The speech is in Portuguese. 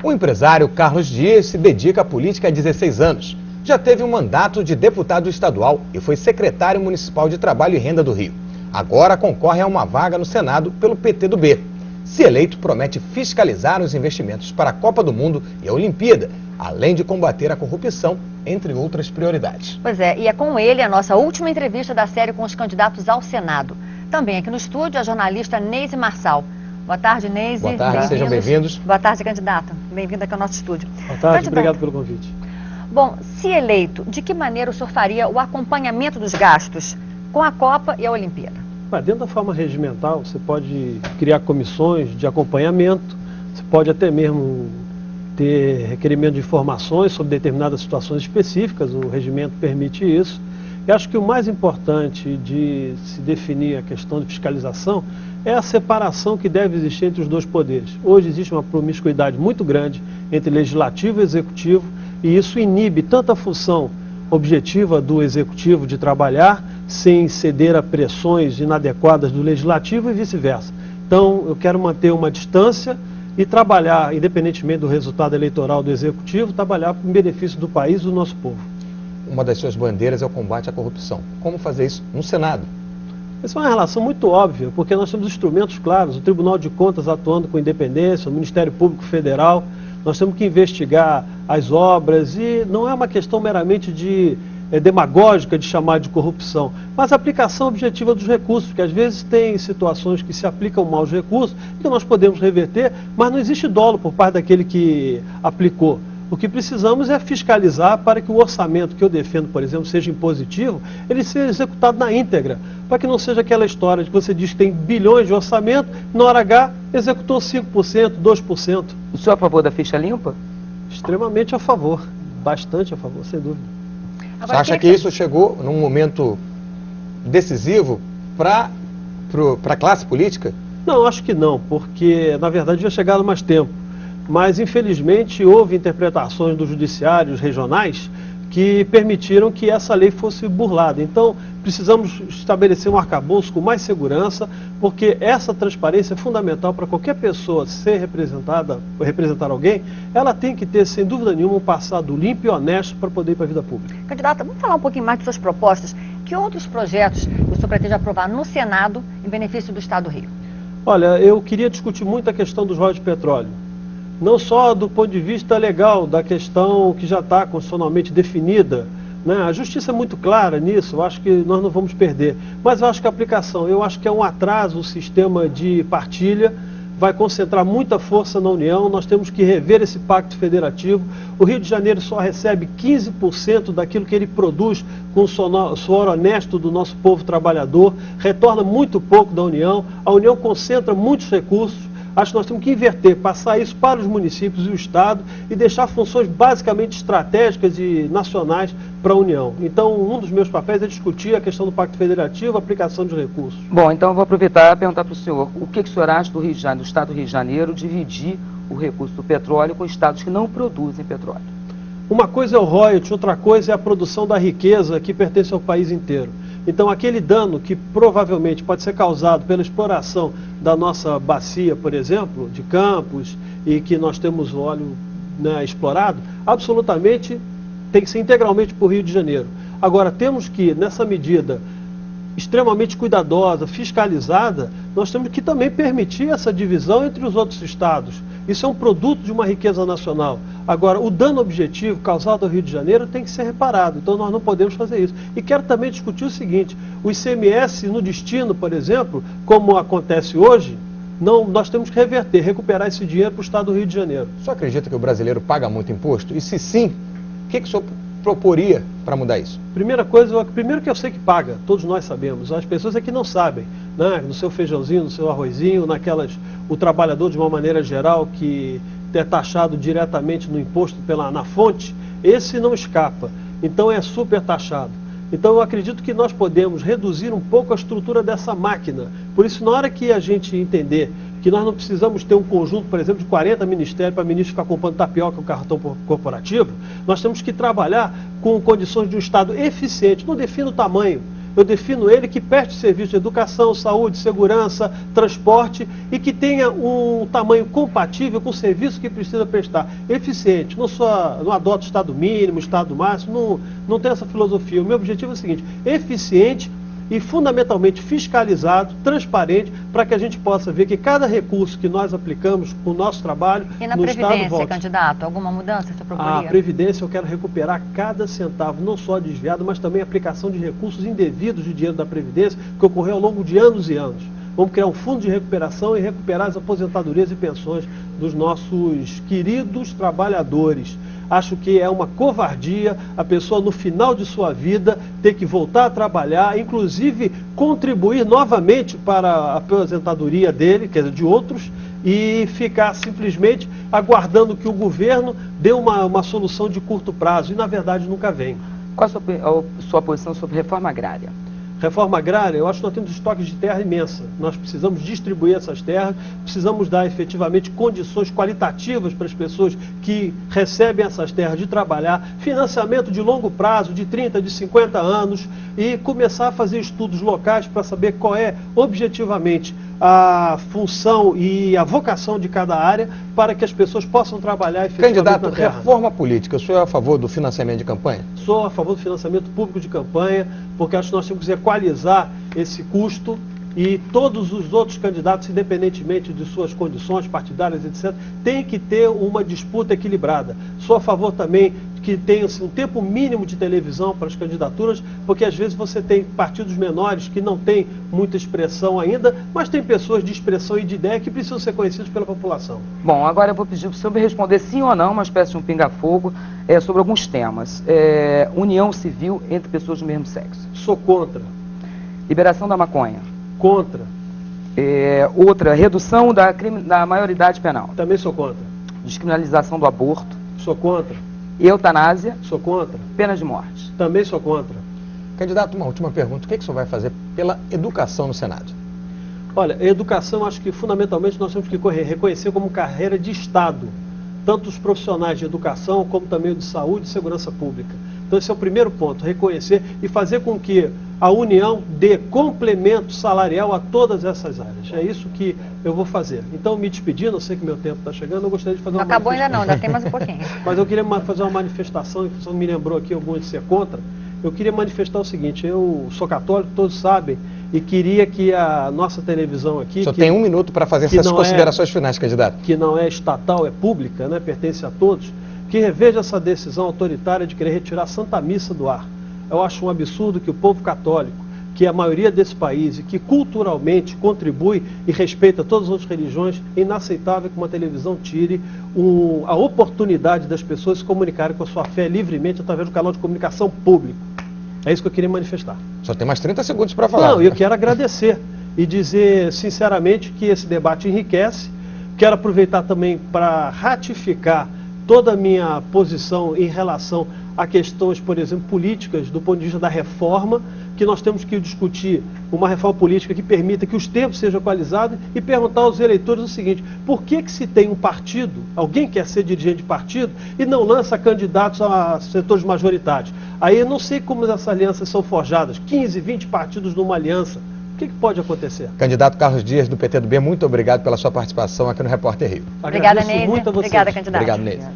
O empresário Carlos Dias se dedica à política há 16 anos. Já teve um mandato de deputado estadual e foi secretário municipal de Trabalho e Renda do Rio. Agora concorre a uma vaga no Senado pelo PT do B. Se eleito, promete fiscalizar os investimentos para a Copa do Mundo e a Olimpíada, além de combater a corrupção, entre outras prioridades. Pois é, e é com ele a nossa última entrevista da série com os candidatos ao Senado. Também aqui no estúdio a jornalista Neise Marçal. Boa tarde, Neise. Boa tarde, sejam bem-vindos. Boa tarde, candidato. Bem-vindo aqui ao nosso estúdio. Boa tarde, obrigado pelo convite. Bom, se eleito, de que maneira o senhor faria o acompanhamento dos gastos com a Copa e a Olimpíada? Dentro da forma regimental, você pode criar comissões de acompanhamento, você pode até mesmo ter requerimento de informações sobre determinadas situações específicas, o regimento permite isso. E acho que o mais importante de se definir a questão de fiscalização é a separação que deve existir entre os dois poderes. Hoje existe uma promiscuidade muito grande entre legislativo e executivo, e isso inibe tanto a função objetiva do executivo de trabalhar sem ceder a pressões inadequadas do legislativo e vice-versa. Então, eu quero manter uma distância e trabalhar, independentemente do resultado eleitoral do executivo, trabalhar em benefício do país e do nosso povo. Uma das suas bandeiras é o combate à corrupção. Como fazer isso no Senado? Essa é uma relação muito óbvia, porque nós temos instrumentos claros, o Tribunal de Contas atuando com independência, o Ministério Público Federal, nós temos que investigar as obras e não é uma questão meramente demagógica de chamar de corrupção, mas a aplicação objetiva dos recursos, porque às vezes tem situações que se aplicam mal os recursos, que nós podemos reverter, mas não existe dolo por parte daquele que aplicou. O que precisamos é fiscalizar para que o orçamento que eu defendo, por exemplo, seja impositivo, ele seja executado na íntegra, para que não seja aquela história de que você diz que tem bilhões de orçamento, na hora H executou 5%, 2%. O senhor é a favor da ficha limpa? Extremamente a favor, bastante a favor, sem dúvida. Você acha que isso chegou num momento decisivo para a classe política? Não, acho que não, porque na verdade já chegaram mais tempo. Mas infelizmente houve interpretações dos judiciários regionais que permitiram que essa lei fosse burlada. Então precisamos estabelecer um arcabouço com mais segurança, porque essa transparência é fundamental para qualquer pessoa ser representada, ou representar alguém, ela tem que ter, sem dúvida nenhuma, um passado limpo e honesto para poder ir para a vida pública. Candidata, vamos falar um pouquinho mais de suas propostas. Que outros projetos o senhor pretende aprovar no Senado em benefício do Estado do Rio? Olha, eu queria discutir muito a questão dos royalties de petróleo. Não só do ponto de vista legal, da questão que já está constitucionalmente definida, né? A justiça é muito clara nisso, eu acho que nós não vamos perder. Mas eu acho que a aplicação, eu acho que é um atraso o sistema de partilha, vai concentrar muita força na União, nós temos que rever esse pacto federativo. O Rio de Janeiro só recebe 15% daquilo que ele produz com o suor honesto do nosso povo trabalhador, retorna muito pouco da União, a União concentra muitos recursos. Acho que nós temos que inverter, passar isso para os municípios e o Estado e deixar funções basicamente estratégicas e nacionais para a União. Então, um dos meus papéis é discutir a questão do Pacto Federativo, a aplicação de recursos. Bom, então eu vou aproveitar e perguntar para o senhor, o que o senhor acha do Estado do Rio de Janeiro dividir o recurso do petróleo com estados que não produzem petróleo? Uma coisa é o royalties, outra coisa é a produção da riqueza que pertence ao país inteiro. Então, aquele dano que provavelmente pode ser causado pela exploração da nossa bacia, por exemplo, de Campos, e que nós temos o óleo, né, explorado, absolutamente tem que ser integralmente para o Rio de Janeiro. Agora, temos que, nessa medida extremamente cuidadosa, fiscalizada, nós temos que também permitir essa divisão entre os outros estados. Isso é um produto de uma riqueza nacional. Agora, o dano objetivo causado ao Rio de Janeiro tem que ser reparado, então nós não podemos fazer isso. E quero também discutir o seguinte, o ICMS no destino, por exemplo, como acontece hoje, nós temos que reverter, recuperar esse dinheiro para o estado do Rio de Janeiro. O senhor acredita que o brasileiro paga muito imposto? E se sim, o que o senhor proporia para mudar isso? Primeiro que eu sei que paga, todos nós sabemos, as pessoas é que não sabem, né? No seu feijãozinho, no seu arrozinho, o trabalhador de uma maneira geral que é taxado diretamente no imposto na fonte, esse não escapa, então é super taxado. Então eu acredito que nós podemos reduzir um pouco a estrutura dessa máquina, por isso na hora que a gente entender que nós não precisamos ter um conjunto, por exemplo, de 40 ministérios para ministro ficar comprando tapioca, o cartão corporativo, nós temos que trabalhar com condições de um Estado eficiente, não define o tamanho. eu defino ele que preste serviço de educação, saúde, segurança, transporte e que tenha um tamanho compatível com o serviço que precisa prestar. Eficiente, não adoto estado mínimo, estado máximo, não tem essa filosofia. O meu objetivo é o seguinte: eficiente e fundamentalmente fiscalizado, transparente, para que a gente possa ver que cada recurso que nós aplicamos com o nosso trabalho E na no Estado Previdência, volta. candidato, alguma mudança você procuraria? A Previdência eu quero recuperar cada centavo, não só desviado, mas também a aplicação de recursos indevidos de dinheiro da Previdência, que ocorreu ao longo de anos e anos. Vamos criar um fundo de recuperação e recuperar as aposentadorias e pensões dos nossos queridos trabalhadores. Acho que é uma covardia a pessoa no final de sua vida ter que voltar a trabalhar, inclusive contribuir novamente para a aposentadoria dele, quer dizer, de outros, e ficar simplesmente aguardando que o governo dê uma solução de curto prazo, e na verdade nunca vem. Qual a sua posição sobre reforma agrária? Reforma agrária, eu acho que nós temos estoques de terra imensa. Nós precisamos distribuir essas terras, precisamos dar efetivamente condições qualitativas para as pessoas que recebem essas terras de trabalhar, financiamento de longo prazo, de 30, de 50 anos, e começar a fazer estudos locais para saber qual é objetivamente a função e a vocação de cada área para que as pessoas possam trabalhar efetivamente Candidato, na terra. reforma política, o senhor é a favor do financiamento de campanha? Sou a favor do financiamento público de campanha, porque acho que nós temos que equalizar esse custo e todos os outros candidatos, independentemente de suas condições partidárias, etc., têm que ter uma disputa equilibrada. Sou a favor também que tenha um tempo mínimo de televisão para as candidaturas, porque às vezes você tem partidos menores que não têm muita expressão ainda, mas tem pessoas de expressão e de ideia que precisam ser conhecidas pela população. Bom, agora eu vou pedir para o senhor me responder sim ou não, uma espécie de um pinga-fogo, sobre alguns temas. União civil entre pessoas do mesmo sexo. Sou contra. Liberação da maconha. Contra. Outra, redução da maioridade penal. Também sou contra. Descriminalização do aborto. Sou contra. Eutanásia. Sou contra. Pena de morte. Também sou contra. Candidato, uma última pergunta. O que o senhor vai fazer pela educação no Senado? Olha, a educação, acho que fundamentalmente nós temos que reconhecer como carreira de Estado, tanto os profissionais de educação como também o de saúde e segurança pública. Então esse é o primeiro ponto, reconhecer e fazer com que a União dê complemento salarial a todas essas áreas. É isso que eu vou fazer. Então, me despedindo, eu sei que meu tempo está chegando, eu gostaria de fazer Não uma acabou ainda manifestação. não, ainda tem mais um pouquinho. Mas eu queria fazer uma manifestação, e o senhor me lembrou aqui alguns de ser contra. Eu queria manifestar o seguinte: eu sou católico, todos sabem, e queria que a nossa televisão aqui... O senhor tem um minuto para fazer essas considerações finais, candidato. Que não é estatal, é pública, né, pertence a todos, que reveja essa decisão autoritária de querer retirar a Santa Missa do ar. Eu acho um absurdo que o povo católico, que é a maioria desse país e que culturalmente contribui e respeita todas as outras religiões, é inaceitável que uma televisão tire a oportunidade das pessoas se comunicarem com a sua fé livremente através do canal de comunicação público. É isso que eu queria manifestar. Só tem mais 30 segundos para falar. Não, eu quero agradecer e dizer sinceramente que esse debate enriquece. Quero aproveitar também para ratificar toda a minha posição em relação a questões, por exemplo, políticas, do ponto de vista da reforma, que nós temos que discutir uma reforma política que permita que os tempos sejam equalizados e perguntar aos eleitores o seguinte: por que se tem um partido, alguém quer ser dirigente de partido e não lança candidatos a setores majoritários? Aí eu não sei como essas alianças são forjadas, 15, 20 partidos numa aliança. O que pode acontecer? Candidato Carlos Dias, do PT do B, muito obrigado pela sua participação aqui no Repórter Rio. Obrigada, Agradeço Neide. muito a vocês. Obrigada, candidato. Obrigado, Neide.